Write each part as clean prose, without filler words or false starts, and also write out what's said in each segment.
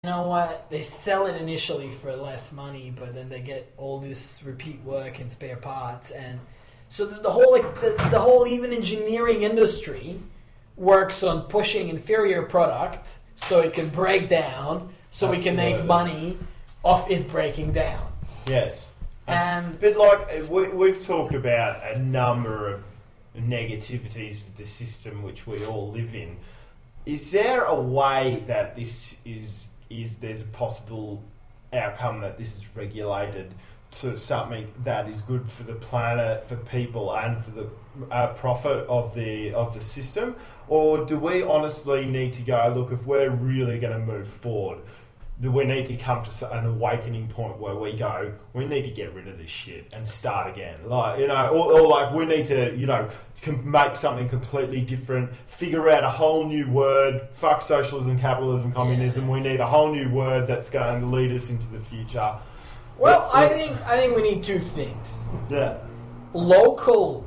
you know what? They sell it initially for less money, but then they get all this repeat work and spare parts, and so the whole the whole even engineering industry works on pushing inferior product so it can break down, so we can make money off it breaking down. Yes, but like we've talked about a number of negativities of the system which we all live in. Is there a way that this is there's a possible outcome that this is regulated to something that is good for the planet, for people, and for the profit of the system? Or do we honestly need to go, look, if we're really going to move forward, do we need to come to an awakening point where we go, we need to get rid of this shit and start again? Like, you know, or like we need to, you know, make something completely different, figure out a whole new word, fuck socialism, capitalism, communism. We need a whole new word that's going to lead us into the future. Well, I think we need two things. Yeah. Local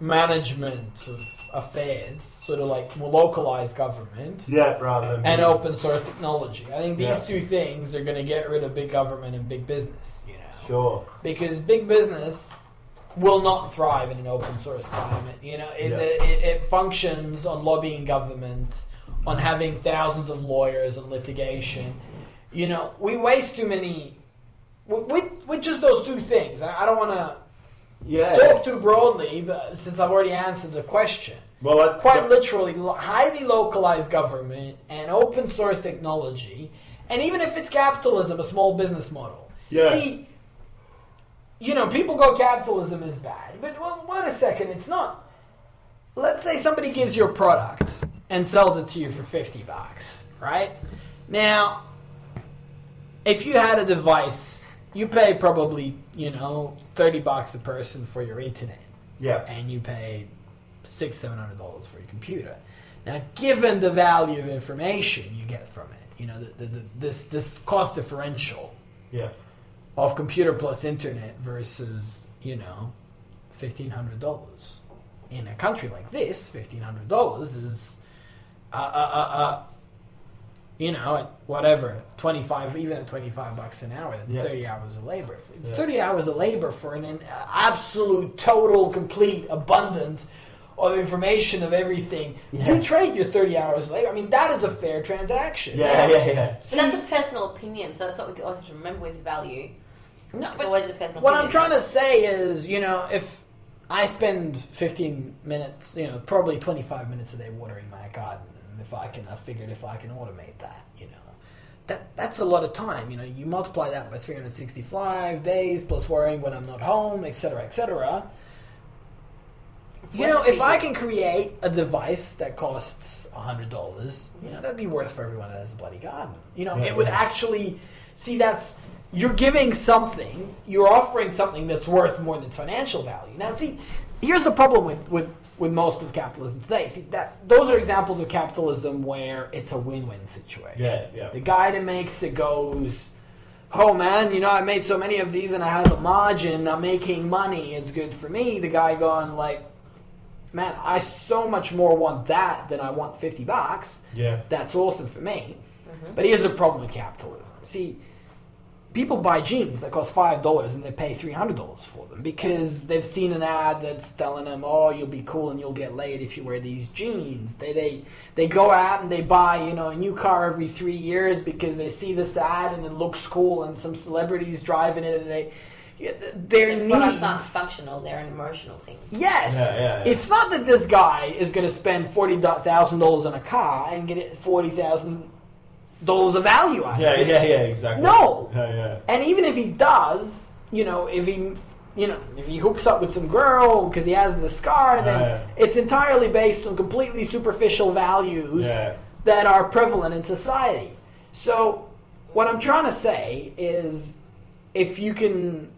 management of affairs, sort of like localized government. Yeah, rather than... And open source technology. I think these two things are going to get rid of big government and big business, you know. Sure. Because big business will not thrive in an open source climate. You know, it functions on lobbying government, on having thousands of lawyers and litigation. You know, we waste too many... With just those two things. I don't want to talk too broadly, but since I've already answered the question. Well, quite literally, highly localized government and open source technology, and even if it's capitalism, a small business model. Yeah. See, you know, people go capitalism is bad, but well, wait a second, it's not. Let's say somebody gives you a product and sells it to you for $50, right? Now, if you had a device, you pay probably, you know, $30 a person for your internet. Yeah. And you pay $600-700 for your computer. Now, given the value of information you get from it, you know, this cost differential of computer plus internet versus, you know, $1,500. In a country like this, $1,500 is, you know, at whatever, 25, even at $25 an hour, that's 30 hours of labor. 30 hours of labor for an absolute, total, complete abundance of information of everything. You trade your 30 hours of labor. I mean, that is a fair transaction. Yeah. See, but that's a personal opinion, so that's what we always have to remember with value. No, it's always a personal what opinion. I'm trying to say is, you know, if I spend 15 minutes, you know, probably 25 minutes a day watering my garden, I figured if I can automate that, you know, that's a lot of time. You know, you multiply that by 365 days plus worrying when I'm not home, etc., etc. You know, if I can create a device that costs $100, you know, that'd be worth for everyone that has a bloody garden. You know, it would actually you're giving something, you're offering something that's worth more than its financial value. Now, see, here's the problem with most of capitalism today. See, those are examples of capitalism where it's a win-win situation. The guy that makes it goes, oh man, you know, I made so many of these and I have a margin, I'm making money, it's good for me. The guy going like, man, I so much more want that than I want $50. That's awesome for me. Mm-hmm. But here's the problem with capitalism. See, people buy jeans that cost $5 and they pay $300 for them because they've seen an ad that's telling them, oh, you'll be cool and you'll get laid if you wear these jeans. They go out and they buy, you know, a new car every 3 years because they see this ad and it looks cool and some celebrities driving it and their needs... products aren't functional, they're an emotional thing. Yes. It's not that this guy is going to spend $40,000 on a car and get it $40,000 of value out of it. Yeah, exactly. No. And even if he does, you know, if he hooks up with some girl because he has this car, then it's entirely based on completely superficial values that are prevalent in society. So what I'm trying to say is if you can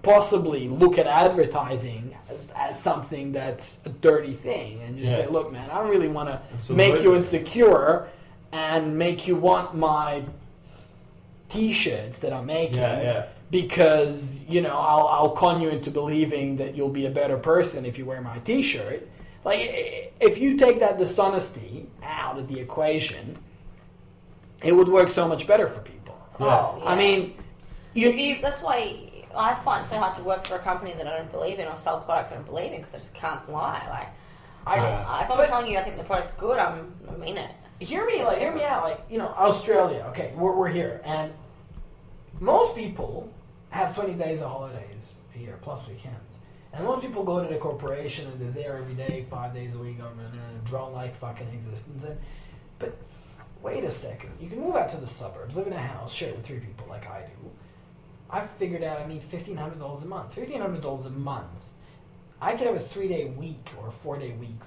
possibly look at advertising as something that's a dirty thing and just say, look, man, I don't really want to make you insecure and make you want my T-shirts that I'm making because, you know, I'll con you into believing that you'll be a better person if you wear my T-shirt. Like, if you take that dishonesty out of the equation it would work so much better for people. Yeah. Oh, yeah. I mean, that's why I find it so hard to work for a company that I don't believe in or sell products I don't believe in because I just can't lie. Like, if I'm telling you I think the product's good, I mean it. Hear me out. Like, you know, Australia. Okay, we're here, and most people have 20 days of holidays a year plus weekends. And most people go to the corporation and they're there every day, 5 days a week, and they're in a drone-like fucking existence. But wait a second, you can move out to the suburbs, live in a house, share it with 3 people like I do. I've figured out I need $1,500 a month. $1,500 a month. I could have a 3-day week or a 4-day week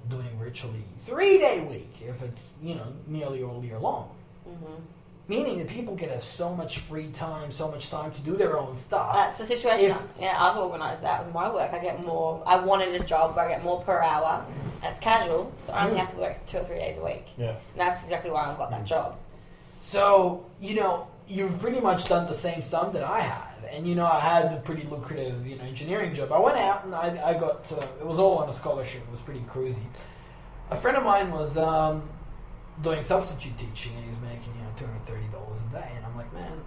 doing virtually 3-day week if it's, you know, nearly all year long. Mm-hmm. Meaning that people get so much free time, so much time to do their own stuff. That's the situation. I've organised that with my work. I get more. I wanted a job where I get more per hour, and it's casual, so I only have to work 2 or 3 days a week. Yeah. And that's exactly why I've got that job. So, you know, you've pretty much done the same sum that I had. And, you know, I had a pretty lucrative, you know, engineering job. I went out and I got, it was all on a scholarship. It was pretty cruisy. A friend of mine was doing substitute teaching, and he was making, you know, $230 a day. And I'm like, man,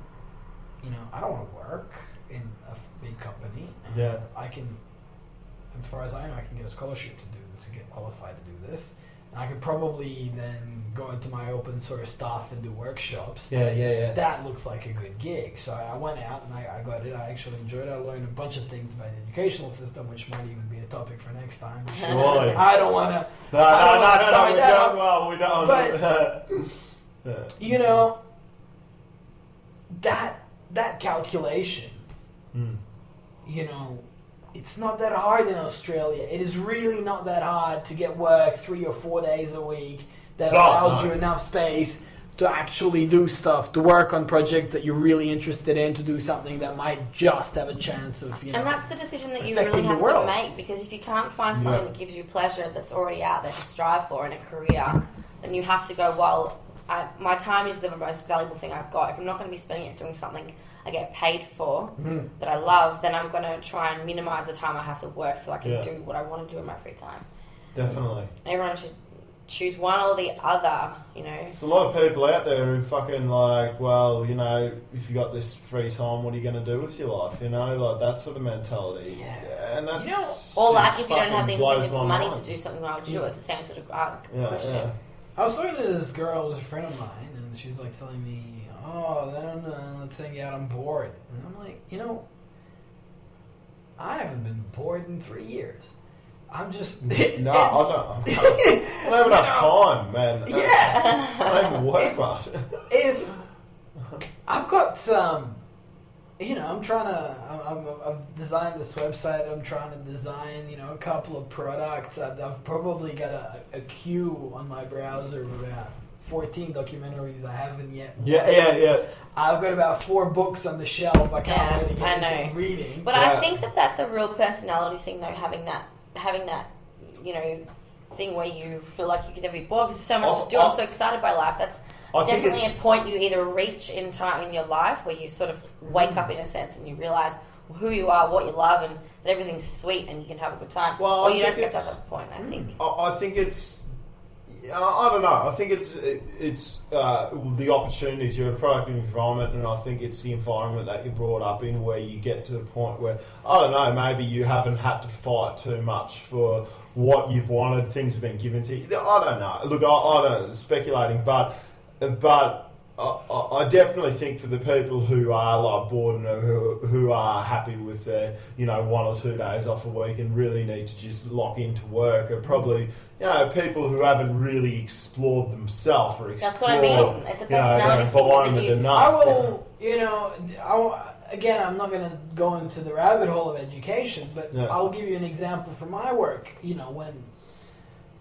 you know, I don't want to work in a big company. And I can, as far as I know, I can get a scholarship to get qualified to do this. And I could probably then go into my open source stuff and do workshops. Yeah. That looks like a good gig. So I went out and I got it. I actually enjoyed it. I learned a bunch of things about the educational system, which might even be a topic for next time. Surely. I don't want to. No, we're done. Well, we don't. But, you know, that calculation, you know, it's not that hard in Australia. It is really not that hard to get work 3 or 4 days a week that allows you enough space to actually do stuff, to work on projects that you're really interested in, to do something that might just have a chance of, you know, and that's the decision that you really have to make, because if you can't find something that gives you pleasure that's already out there to strive for in a career, then you have to go, well, my time is the most valuable thing I've got. If I'm not going to be spending it doing something I get paid for that I love, then I'm going to try and minimise the time I have to work so I can do what I want to do in my free time. Definitely. Everyone should choose one or the other, you know. There's a lot of people out there who fucking like, well, you know, if you got this free time, what are you going to do with your life? You know, like that sort of mentality. Yeah. And that's, you know, or like if you don't have the incentive for money to do something, why would you do it? It's the same sort of question. Yeah. I was talking to this girl, who's a friend of mine, and she's like telling me, oh, then let's hang out, I'm bored. And I'm like, you know, I haven't been bored in 3 years. I'm just... I don't have enough time, man. Yeah. I don't even work much. If I've got some... You know, I've designed this website. I'm trying to design, you know, a couple of products. I've probably got a queue on my browser of about 14 documentaries I haven't yet watched. Yeah. I've got about 4 books on the shelf. I can't wait to get into reading. But I think that's a real personality thing, though, having that, you know, thing where you feel like you can never be bored because there's so much to do. I'm so excited by life. That's definitely a point you either reach in time in your life where you sort of wake up in a sense and you realise who you are, what you love, and that everything's sweet and you can have a good time. Well, or you don't get to that point, I think. I think it's... I don't know. I think it's the opportunities. You're a productive environment, and I think it's the environment that you're brought up in where you get to the point where, I don't know, maybe you haven't had to fight too much for what you've wanted. Things have been given to you. I don't know. Look, I don't speculating, but I definitely think for the people who are like bored and who are happy with their, you know, 1 or 2 days off a week and really need to just lock into work are probably, you know, people who haven't really explored themselves or explored. That's what I mean. It's a personality thing that you... enough. I will, you know, again, I'm not going to go into the rabbit hole of education, but I'll give you an example from my work. You know, when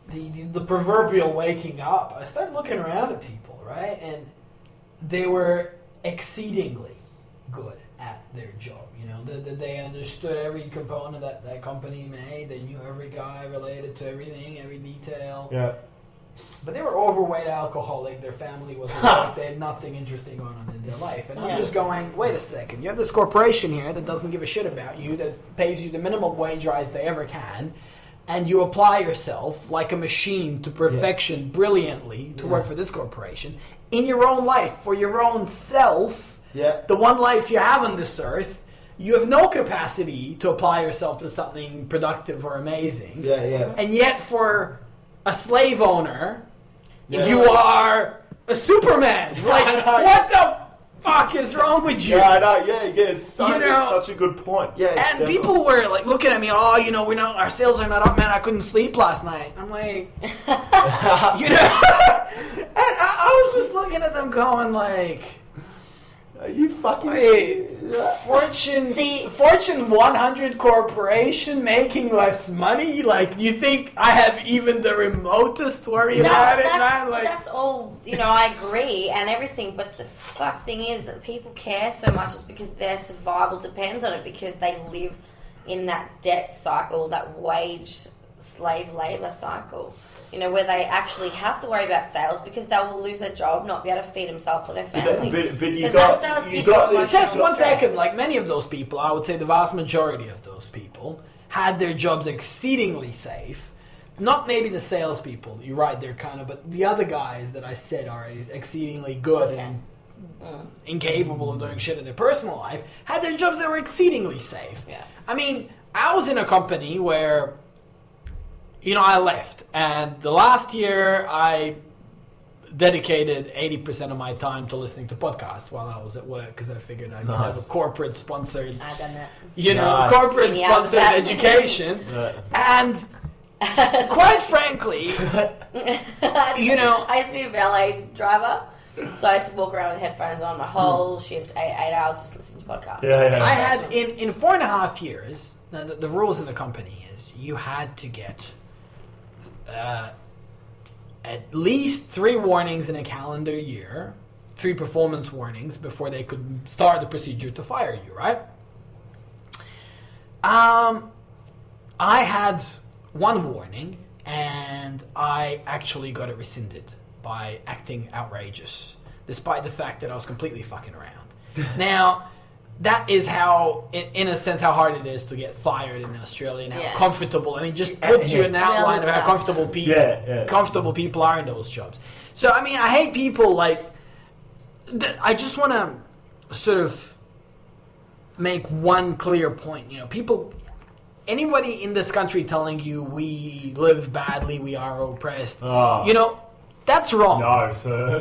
the proverbial waking up, I started looking around at people, right? And they were exceedingly good at their job. You know, they understood every component that company made. They knew every guy related to everything, every detail. Yeah. But they were overweight alcoholic. Their family was like, they had nothing interesting going on in their life. And I'm just going, wait a second. You have this corporation here that doesn't give a shit about you, that pays you the minimum wage rise they ever can. and you apply yourself like a machine to perfection brilliantly to work for this corporation, in your own life, for your own self, the one life you have on this earth, you have no capacity to apply yourself to something productive or amazing. And yet for a slave owner, you are a Superman. Like, what the fuck is wrong with you? I know. It's such a good point. And people were like looking at me, our sales are not up, man. I couldn't sleep last night. I'm like, and I was just looking at them going like, are you fucking Fortune 100 corporation making less money? Like, you think I have even the remotest worry about it, man? Like, that's all, I agree and everything, but the fuck thing is that people care so much is because their survival depends on it, because they live in that debt cycle, that wage slave labour cycle. Where they actually have to worry about sales because they will lose their job, not be able to feed themselves or their family. But you got just 1 second. Like, many of those people, I would say the vast majority of those people had their jobs exceedingly safe. Not maybe the salespeople. You're right, they're kind of, but the other guys that I said are exceedingly good and incapable of doing shit in their personal life had their jobs that were exceedingly safe. I mean, I was in a company where, I left, and the last year I dedicated 80% of my time to listening to podcasts while I was at work, because I figured I'd have a corporate sponsored, I've done that. Corporate sponsored education, and quite frankly, I used to be a valet driver, so I used to walk around with headphones on my whole shift, 8 hours just listening to podcasts. I had in 4.5 years. Now the rules in the company is you had to get at least 3 warnings in a calendar year, 3 performance warnings before they could start the procedure to fire you, right? I had 1 warning, and I actually got it rescinded by acting outrageous, despite the fact that I was completely fucking around. Now, that is how, in a sense, how hard it is to get fired in Australia and how comfortable. I mean, just puts you in an outline of how comfortable people are in those jobs. So, I mean, I hate people like. I just want to sort of make one clear point. Anybody in this country telling you we live badly, we are oppressed, that's wrong. No, sir.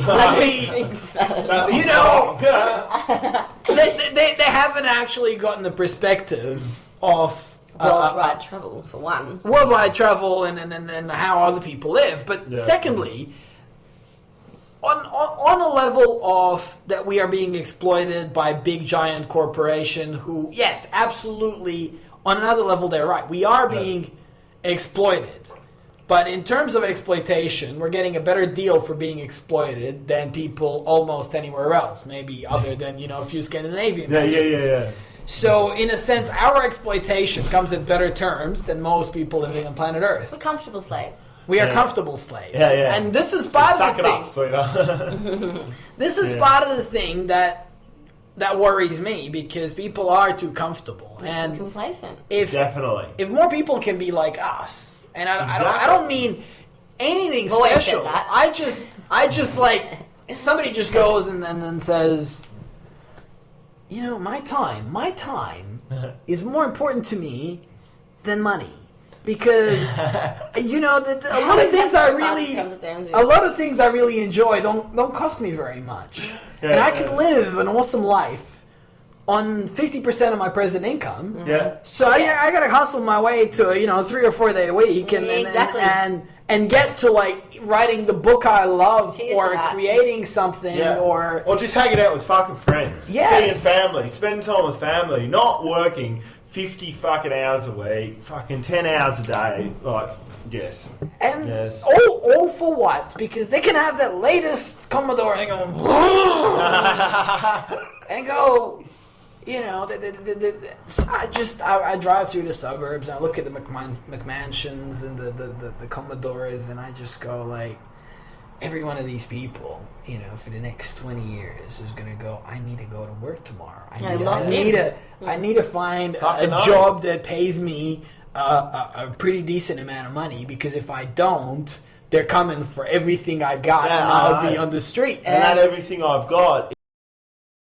They haven't actually gotten the perspective of worldwide travel, for one. Worldwide travel and how other people live. But secondly, on a level of that we are being exploited by big giant corporation who, yes, absolutely, on another level they're right. We are being exploited. But in terms of exploitation, we're getting a better deal for being exploited than people almost anywhere else, maybe other than, a few Scandinavian countries. So, in a sense, our exploitation comes at better terms than most people living on planet Earth. We're comfortable slaves. We are comfortable slaves. And this is part of the thing. Suck it up, sweetheart. This is part of the thing that worries me, because people are too comfortable. And complacent. Definitely. If more people can be like us, and I don't mean anything special. I just like, somebody just goes and then says, my time is more important to me than money, because a lot of things I really enjoy don't cost me very much, and I could live an awesome life on 50% of my present income. So I gotta hustle my way to 3 or 4 day a week and get to like writing the book I love, or creating something, or just hanging out with fucking friends, seeing family, spending time with family, not working 50 fucking hours a week, fucking 10 hours a day, like. Yes. And all for what? Because they can have that latest Commodore and go and go. I drive through the suburbs, and I look at the McMansions and the Commodores, and I just go like, every one of these people, for the next 20 years is going to go, I need to go to work tomorrow. I need to find a job that pays me a pretty decent amount of money, because if I don't, they're coming for everything I got, and I'll be on the street. And not everything I've got